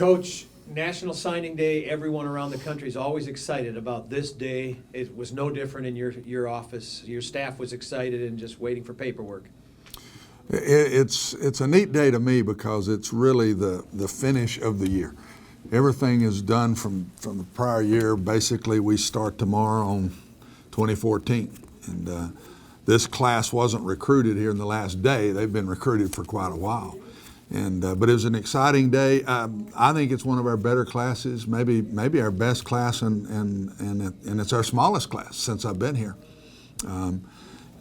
Coach, National Signing Day, everyone around the country is always excited about this day. It was no different in your office. Your staff was excited and just waiting for paperwork. It's a neat day to me because it's really the finish of the year. Everything is done from the prior year. Basically, we start tomorrow on 2014. And this class wasn't recruited here in the last day. They've been recruited for quite a while. But it was an exciting day. I think it's one of our better classes, maybe our best class, and it's our smallest class since I've been here.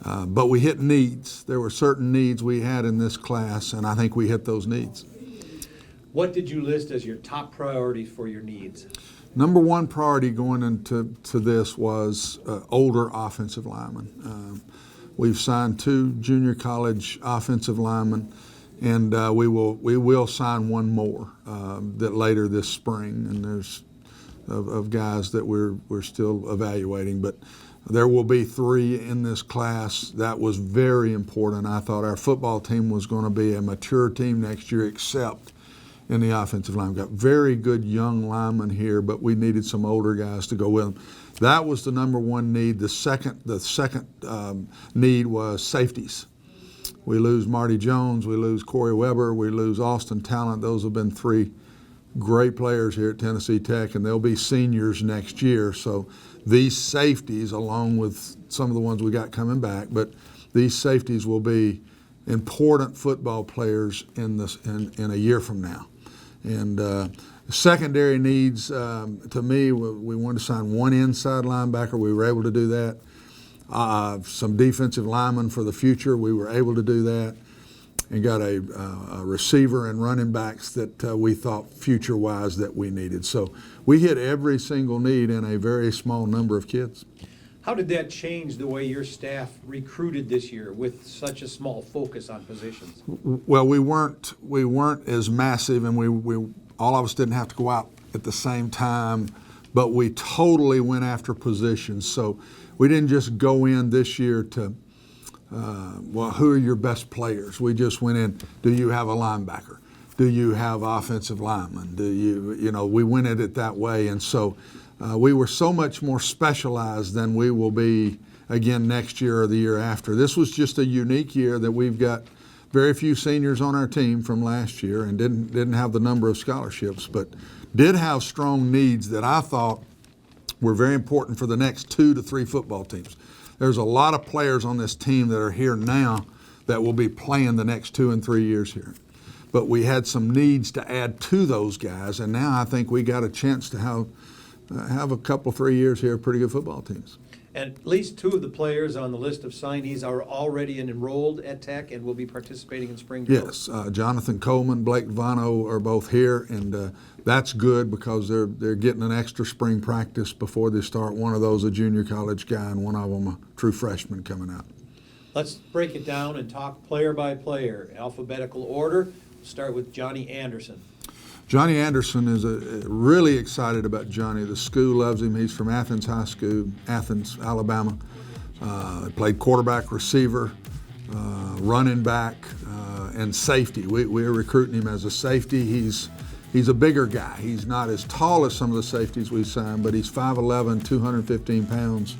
But we hit needs. There were certain needs we had in this class, and I think we hit those needs. What did you list as your top priority for your needs? Number one priority going into this was older offensive linemen. We've signed 2 junior college offensive linemen. And we will sign one more that later this spring, and there's of guys that we're still evaluating. But there will be 3 in this class. That was very important. I thought our football team was going to be a mature team next year, except in the offensive line. We've got very good young linemen here, but we needed some older guys to go with them. That was the number one need. The second need was safeties. We lose Marty Jones, we lose Corey Weber, we lose Austin Talent. Those have been 3 great players here at Tennessee Tech, and they'll be seniors next year. So these safeties, along with some of the ones we got coming back, but these safeties will be important football players in a year from now. And secondary needs, to me, we wanted to sign 1 inside linebacker. We were able to do that. Some defensive linemen for the future. We were able to do that, and got a receiver and running backs that we thought future-wise that we needed. So we hit every single need in a very small number of kids. How did that change the way your staff recruited this year with such a small focus on positions? Well, we weren't as massive, and we all of us didn't have to go out at the same time, but we totally went after positions. So we didn't just go in this year to, who are your best players? We just went in, do you have a linebacker? Do you have offensive linemen? We went at it that way. And so we were so much more specialized than we will be again next year or the year after. This was just a unique year that we've got very few seniors on our team from last year and didn't have the number of scholarships, but did have strong needs that I thought were very important for the next 2 to 3 football teams. There's a lot of players on this team that are here now that will be playing the next 2 and 3 years here. But we had some needs to add to those guys, and now I think we got a chance to have a couple, 3 years here of pretty good football teams. And at least 2 of the players on the list of signees are already enrolled at Tech and will be participating in spring drills. Yes, Jonathan Coleman, Blake Vano are both here, and that's good because they're getting an extra spring practice before they start. One of those a junior college guy, and one of them a true freshman coming out. Let's break it down and talk player by player, alphabetical order. We'll start with Johnny Anderson. Johnny Anderson is really excited about Johnny. The school loves him. He's from Athens High School, Athens, Alabama. Played quarterback, receiver, running back, and safety. We're recruiting him as a safety. He's a bigger guy. He's not as tall as some of the safeties we signed, but he's 5'11", 215 pounds,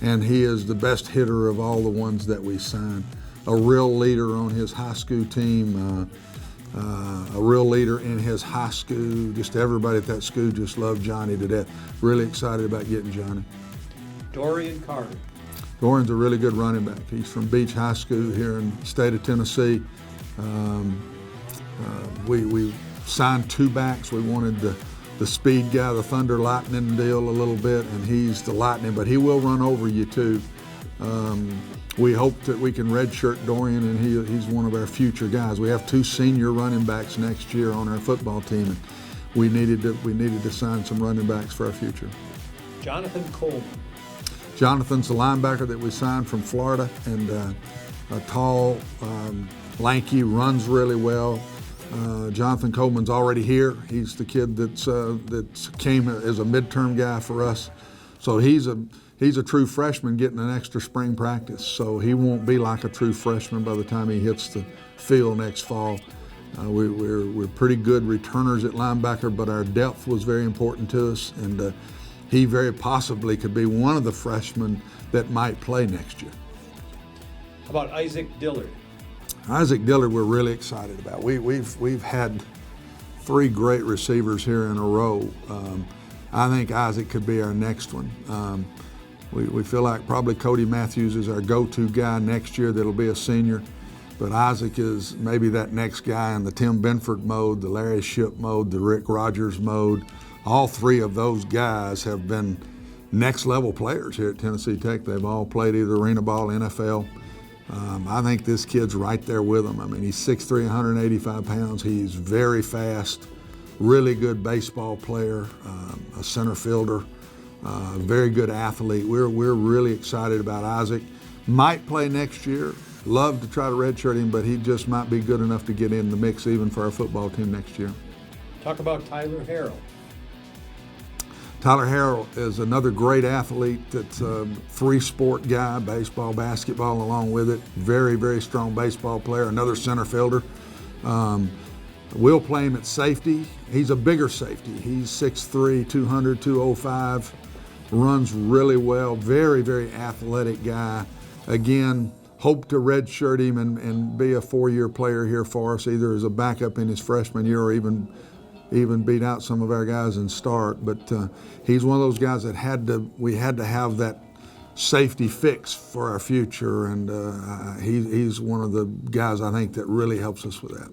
and he is the best hitter of all the ones that we signed. A real leader on his high school team. A real leader in his high school. Just everybody at that school just loved Johnny to death. Really excited about getting Johnny. Dorian Carter. Dorian's a really good running back. He's from Beach High School here in the state of Tennessee. We signed 2 backs. We wanted the speed guy, the Thunder Lightning deal a little bit, and he's the Lightning, but he will run over you too. We hope that we can redshirt Dorian, and he's one of our future guys. We have 2 senior running backs next year on our football team, and we needed to sign some running backs for our future. Jonathan Coleman. Jonathan's the linebacker that we signed from Florida, and a tall, lanky, runs really well. Jonathan Coleman's already here. He's the kid that came as a midterm guy for us. So he's a true freshman getting an extra spring practice. So he won't be like a true freshman by the time he hits the field next fall. We're pretty good returners at linebacker, but our depth was very important to us, and he very possibly could be one of the freshmen that might play next year. How about Isaac Dillard? Isaac Dillard, we're really excited about. We've had 3 great receivers here in a row. I think Isaac could be our next one. We feel like probably Cody Matthews is our go-to guy next year that'll be a senior, but Isaac is maybe that next guy in the Tim Benford mode, the Larry Shipp mode, the Rick Rogers mode. All 3 of those guys have been next-level players here at Tennessee Tech. They've all played either arena ball, NFL. I think this kid's right there with him. I mean, he's 6'3", 185 pounds. He's very fast, really good baseball player, a center fielder, very good athlete. We're really excited about Isaac. Might play next year. Love to try to redshirt him, but he just might be good enough to get in the mix even for our football team next year. Talk about Tyler Harrell. Tyler Harrell is another great athlete that's a 3-sport guy, baseball, basketball along with it. Very, very strong baseball player, another center fielder. We'll play him at safety. He's a bigger safety. He's 6'3", 200, 205, runs really well, very, very athletic guy. Again, hope to redshirt him and be a 4-year player here for us, either as a backup in his freshman year or even beat out some of our guys and start. But he's one of those guys that we had to have that safety fix for our future, and he's one of the guys I think that really helps us with that.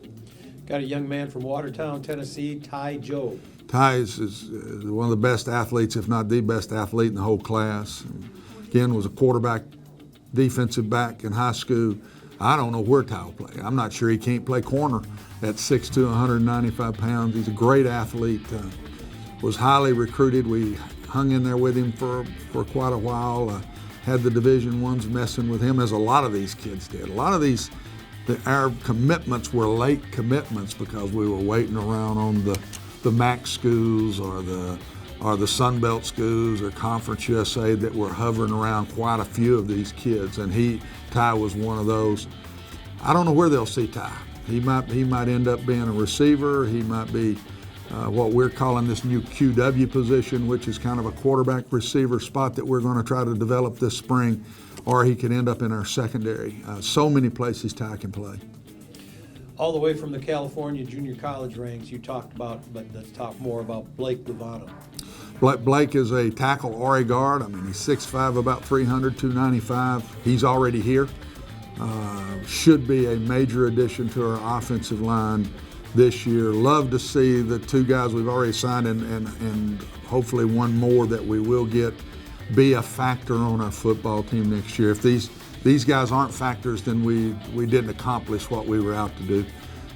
Got a young man from Watertown, Tennessee, Ty Jobe. Ty is one of the best athletes, if not the best athlete in the whole class. Again, was a quarterback, defensive back in high school. I don't know where Ty will play. I'm not sure he can't play corner at 6'2", 195 pounds. He's a great athlete, was highly recruited. We hung in there with him for quite a while, had the Division I's messing with him, as a lot of these kids did. A lot of our commitments were late commitments because we were waiting around on the MAC schools or the Sun Belt schools or Conference USA that were hovering around quite a few of these kids, and Ty was one of those. I don't know where they'll see Ty. He might end up being a receiver. He might be what we're calling this new QW position, which is kind of a quarterback receiver spot that we're going to try to develop this spring, or he could end up in our secondary. So many places Ty can play. All the way from the California junior college ranks you talked about, but let's talk more about Blake Lovano. Blake is a tackle or a guard. I mean, he's 6'5", about 300, 295. He's already here. Should be a major addition to our offensive line this year. Love to see the 2 guys we've already signed and hopefully one more that we will get be a factor on our football team next year. If these guys aren't factors, then we didn't accomplish what we were out to do.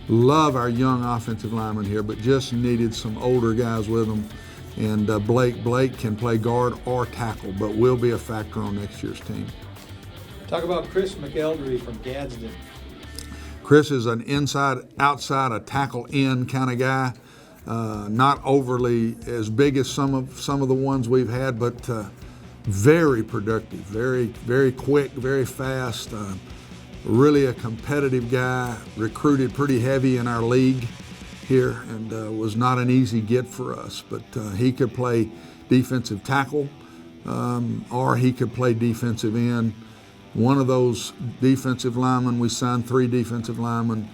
Love our young offensive linemen here, but just needed some older guys with them. And Blake can play guard or tackle, but will be a factor on next year's team. Talk about Chris McElderry from Gadsden. Chris is an inside-outside, a tackle-in kind of guy. Not overly as big as some of the ones we've had, but very productive, very, very quick, very fast. Really a competitive guy, recruited pretty heavy in our league here, and was not an easy get for us. But he could play defensive tackle, or he could play defensive end. One of those defensive linemen, we signed 3 defensive linemen.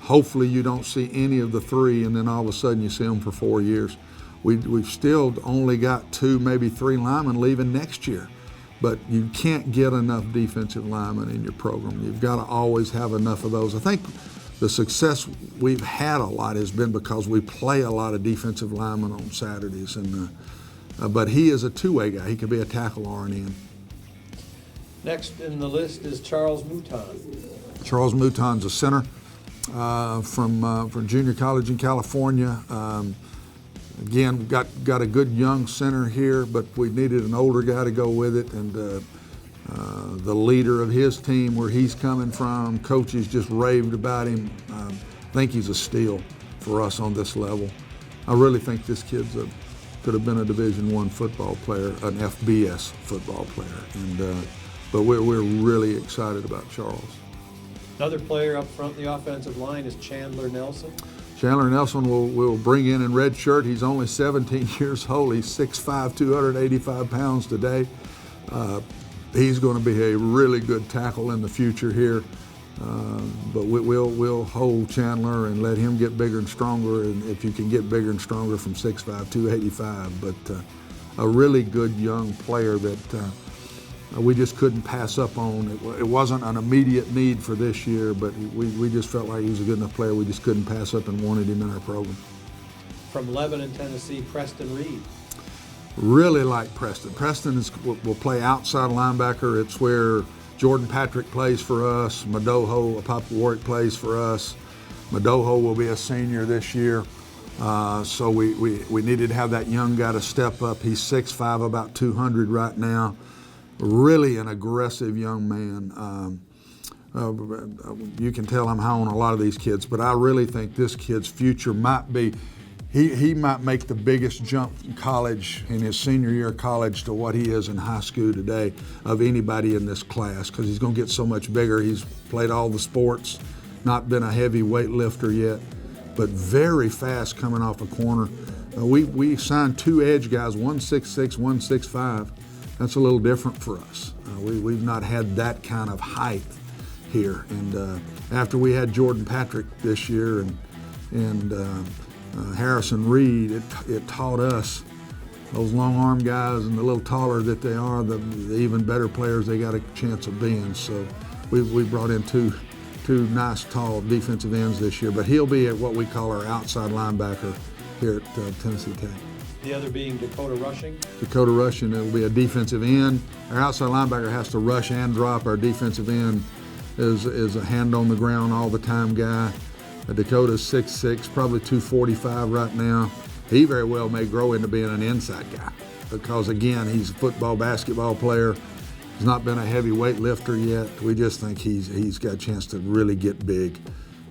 Hopefully you don't see any of the 3, and then all of a sudden you see them for 4 years. We've still only got 2, maybe 3 linemen leaving next year. But you can't get enough defensive linemen in your program. You've got to always have enough of those. I think the success we've had a lot has been because we play a lot of defensive linemen on Saturdays. But he is a 2-way guy. He could be a tackle or an end. Next in the list is Charles Mouton. Charles Mouton's a center from junior college in California. Again, got a good young center here, but we needed an older guy to go with it. And the leader of his team, where he's coming from, coaches just raved about him. I think he's a steal for us on this level. I really think this kid could have been a Division I football player, an FBS football player. And but we're really excited about Charles. Another player up front in the offensive line is Chandler Nelson. Chandler Nelson will bring in red shirt. He's only 17 years old. He's 6'5", 285 pounds today. He's going to be a really good tackle in the future here. But we'll hold Chandler and let him get bigger and stronger. And if you can get bigger and stronger from 6'5", 285, but a really good young player that we just couldn't pass up on. It wasn't an immediate need for this year, but we just felt like he was a good enough player. We just couldn't pass up and wanted him in our program. From Lebanon, Tennessee, Preston Reed. Really like Preston. Preston will play outside linebacker. It's where Jordan Patrick plays for us. Madoho, Papa Warwick plays for us. Madoho will be a senior this year. So we needed to have that young guy to step up. He's 6'5", about 200 right now. Really an aggressive young man. You can tell I'm high on a lot of these kids, but I really think this kid's future might be, he might make the biggest jump in college, in his senior year of college, to what he is in high school today of anybody in this class, because he's going to get so much bigger. He's played all the sports, not been a heavy weight lifter yet, but very fast coming off a corner. We signed 2 edge guys, 1'6'6", 1'6'5". That's a little different for us. We've not had that kind of height here. And after we had Jordan Patrick this year and Harrison Reed, it taught us, those long arm guys and the little taller that they are, the even better players they got a chance of being. So we brought in two nice tall defensive ends this year, but he'll be at what we call our outside linebacker here at Tennessee Tech. The other being Dakota Russian. Dakota Russian will be a defensive end. Our outside linebacker has to rush and drop. Our defensive end is a hand on the ground all the time guy. Dakota's 6'6", probably 245 right now. He very well may grow into being an inside guy because, again, he's a football, basketball player. He's not been a heavy weight lifter yet. We just think he's got a chance to really get big.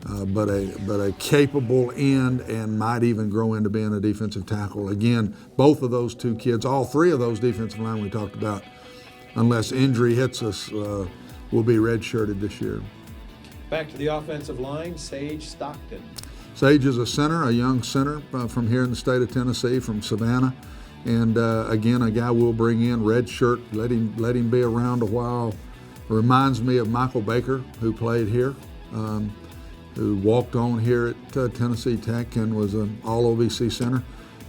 But a capable end and might even grow into being a defensive tackle. Again, both of those 2 kids, all 3 of those defensive line we talked about, unless injury hits us, will be redshirted this year. Back to the offensive line, Sage Stockton. Sage is a center, a young center from here in the state of Tennessee, from Savannah. And again, a guy we'll bring in, red shirt, let him be around a while. Reminds me of Michael Baker, who played here. Who walked on here at Tennessee Tech and was an all-OVC center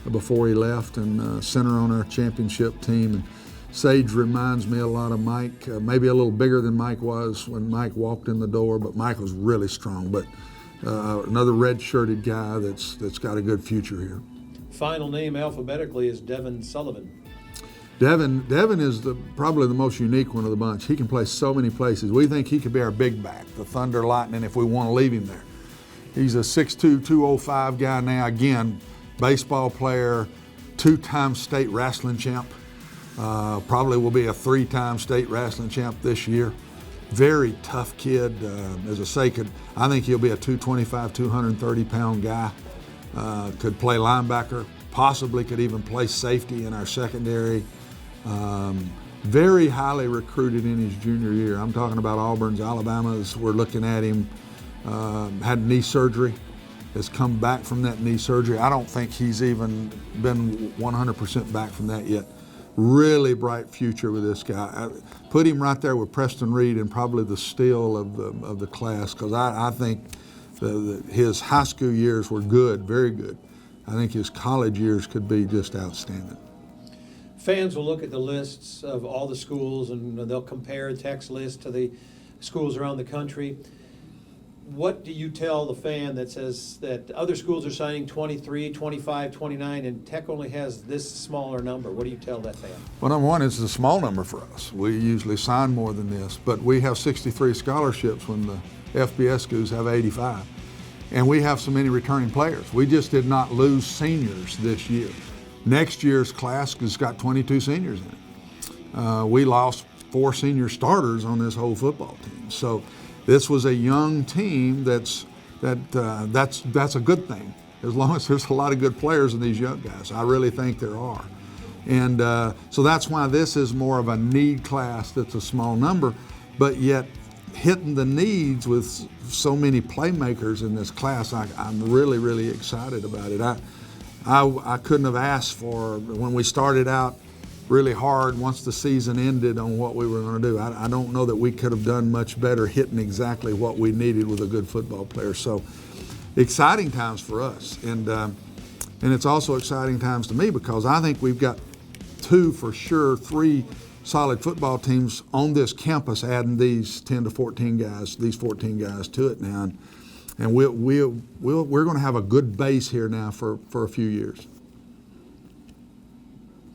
before he left, and center on our championship team. And Sage reminds me a lot of Mike, maybe a little bigger than Mike was when Mike walked in the door, but Mike was really strong. But another red-shirted guy that's got a good future here. Final name alphabetically is Devin Sullivan. Devin is probably the most unique one of the bunch. He can play so many places. We think he could be our big back, the Thunder Lightning, if we want to leave him there. He's a 6'2", 205 guy now. Again, baseball player, 2-time state wrestling champ. Probably will be a 3-time state wrestling champ this year. Very tough kid. As I say, I think he'll be a 225, 230-pound guy. Could play linebacker, possibly could even play safety in our secondary. Very highly recruited in his junior year. I'm talking about Auburn's, Alabama's. We're looking at him. Had knee surgery. Has come back from that knee surgery. I don't think he's even been 100% back from that yet. Really bright future with this guy. I put him right there with Preston Reed and probably the steal of the class, because I think his high school years were good, very good. I think his college years could be just outstanding. Fans will look at the lists of all the schools and they'll compare Tech's list to the schools around the country. What do you tell the fan that says that other schools are signing 23, 25, 29, and Tech only has this smaller number? What do you tell that fan? Well, number one, it's a small number for us. We usually sign more than this, but we have 63 scholarships when the FBS schools have 85. And we have so many returning players. We just did not lose seniors this year. Next year's class has got 22 seniors in it. We lost 4 senior starters on this whole football team. So this was a young team that's a good thing, as long as there's a lot of good players in these young guys. I really think there are. And so that's why this is more of a need class that's a small number, but yet hitting the needs with so many playmakers in this class. I'm really, really excited about it. I couldn't have asked for, when we started out really hard once the season ended, on what we were going to do. I don't know that we could have done much better hitting exactly what we needed with a good football player. So exciting times for us. And it's also exciting times to me because I think we've got 2, for sure, 3 solid football teams on this campus, adding these 10 to 14 guys, these 14 guys to it now. And we're going to have a good base here now for a few years.